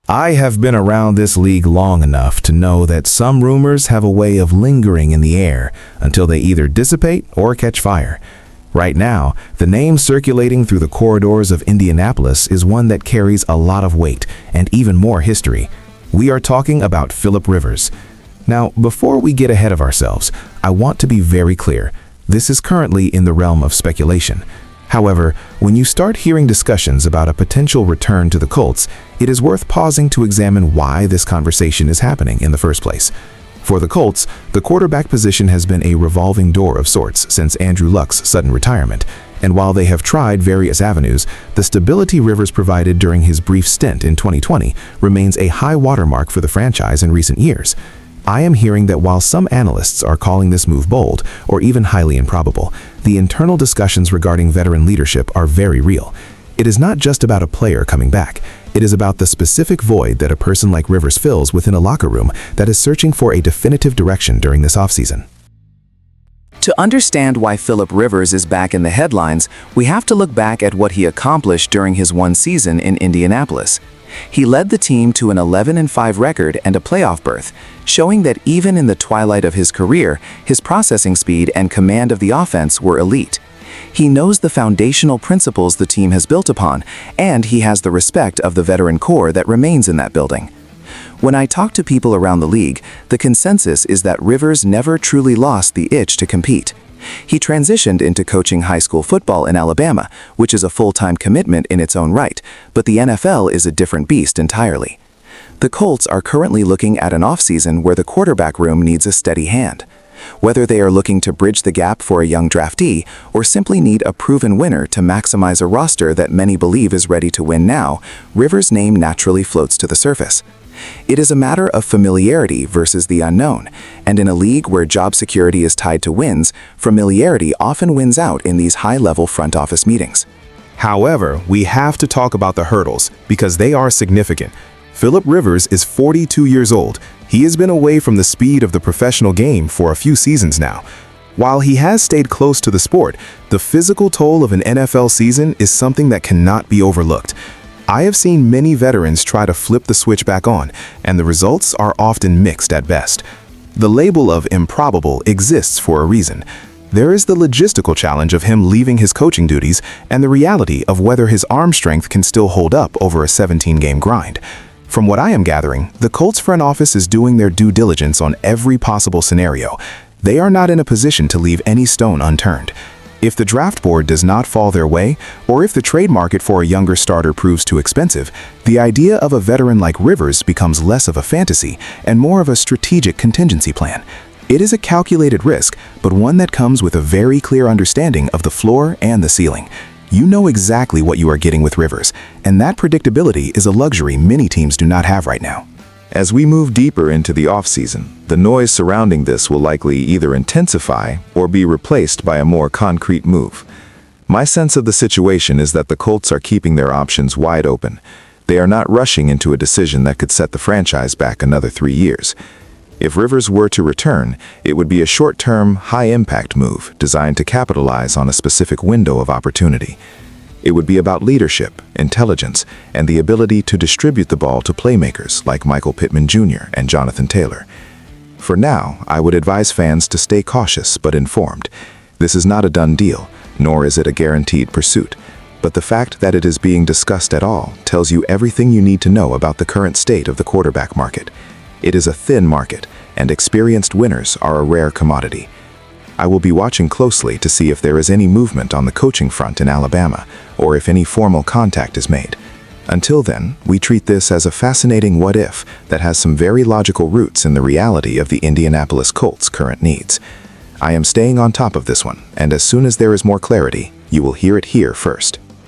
I have been around this league long enough to know that some rumors have a way of lingering in the air until they either dissipate or catch fire. Right now, the name circulating through the corridors of Indianapolis is one that carries a lot of weight and even more history. We are talking about Philip Rivers. Now, before we get ahead of ourselves, I want to be very clear. This is currently in the realm of speculation. However, when you start hearing discussions about a potential return to the Colts, it is worth pausing to examine why this conversation is happening in the first place. For the Colts, the quarterback position has been a revolving door of sorts since Andrew Luck's sudden retirement, and while they have tried various avenues, the stability Rivers provided during his brief stint in 2020 remains a high watermark for the franchise in recent years. I am hearing that while some analysts are calling this move bold or even highly improbable, the internal discussions regarding veteran leadership are very real. It is not just about a player coming back. It is about the specific void that a person like Rivers fills within a locker room that is searching for a definitive direction during this offseason. To understand why Philip Rivers is back in the headlines, we have to look back at what he accomplished during his one season in Indianapolis. He led the team to an 11-5 record and a playoff berth, showing that even in the twilight of his career, his processing speed and command of the offense were elite. He knows the foundational principles the team has built upon, and he has the respect of the veteran core that remains in that building. When I talk to people around the league, the consensus is that Rivers never truly lost the itch to compete. He transitioned into coaching high school football in Alabama, which is a full-time commitment in its own right, but the NFL is a different beast entirely. The Colts are currently looking at an offseason where the quarterback room needs a steady hand. Whether they are looking to bridge the gap for a young draftee or simply need a proven winner to maximize a roster that many believe is ready to win now, Rivers' name naturally floats to the surface. It is a matter of familiarity versus the unknown, and in a league where job security is tied to wins, familiarity often wins out in these high-level front office meetings. However, we have to talk about the hurdles because they are significant. Philip Rivers is 42 years old. He has been away from the speed of the professional game for a few seasons now. While he has stayed close to the sport, the physical toll of an NFL season is something that cannot be overlooked. I have seen many veterans try to flip the switch back on, and the results are often mixed at best. The label of improbable exists for a reason. There is the logistical challenge of him leaving his coaching duties and the reality of whether his arm strength can still hold up over a 17-game grind. From what I am gathering, the Colts front office is doing their due diligence on every possible scenario. They are not in a position to leave any stone unturned. If the draft board does not fall their way, or if the trade market for a younger starter proves too expensive, the idea of a veteran like Rivers becomes less of a fantasy and more of a strategic contingency plan. It is a calculated risk, but one that comes with a very clear understanding of the floor and the ceiling. You know exactly what you are getting with Rivers, and that predictability is a luxury many teams do not have right now. As we move deeper into the offseason, the noise surrounding this will likely either intensify or be replaced by a more concrete move. My sense of the situation is that the Colts are keeping their options wide open. They are not rushing into a decision that could set the franchise back another 3 years. If Rivers were to return, it would be a short-term, high-impact move designed to capitalize on a specific window of opportunity. It would be about leadership, intelligence, and the ability to distribute the ball to playmakers like Michael Pittman Jr. and Jonathan Taylor. For now, I would advise fans to stay cautious but informed. This is not a done deal, nor is it a guaranteed pursuit. But the fact that it is being discussed at all tells you everything you need to know about the current state of the quarterback market. It is a thin market, and experienced winners are a rare commodity. I will be watching closely to see if there is any movement on the coaching front in Alabama, or if any formal contact is made. Until then, we treat this as a fascinating what-if that has some very logical roots in the reality of the Indianapolis Colts' current needs. I am staying on top of this one, and as soon as there is more clarity, you will hear it here first.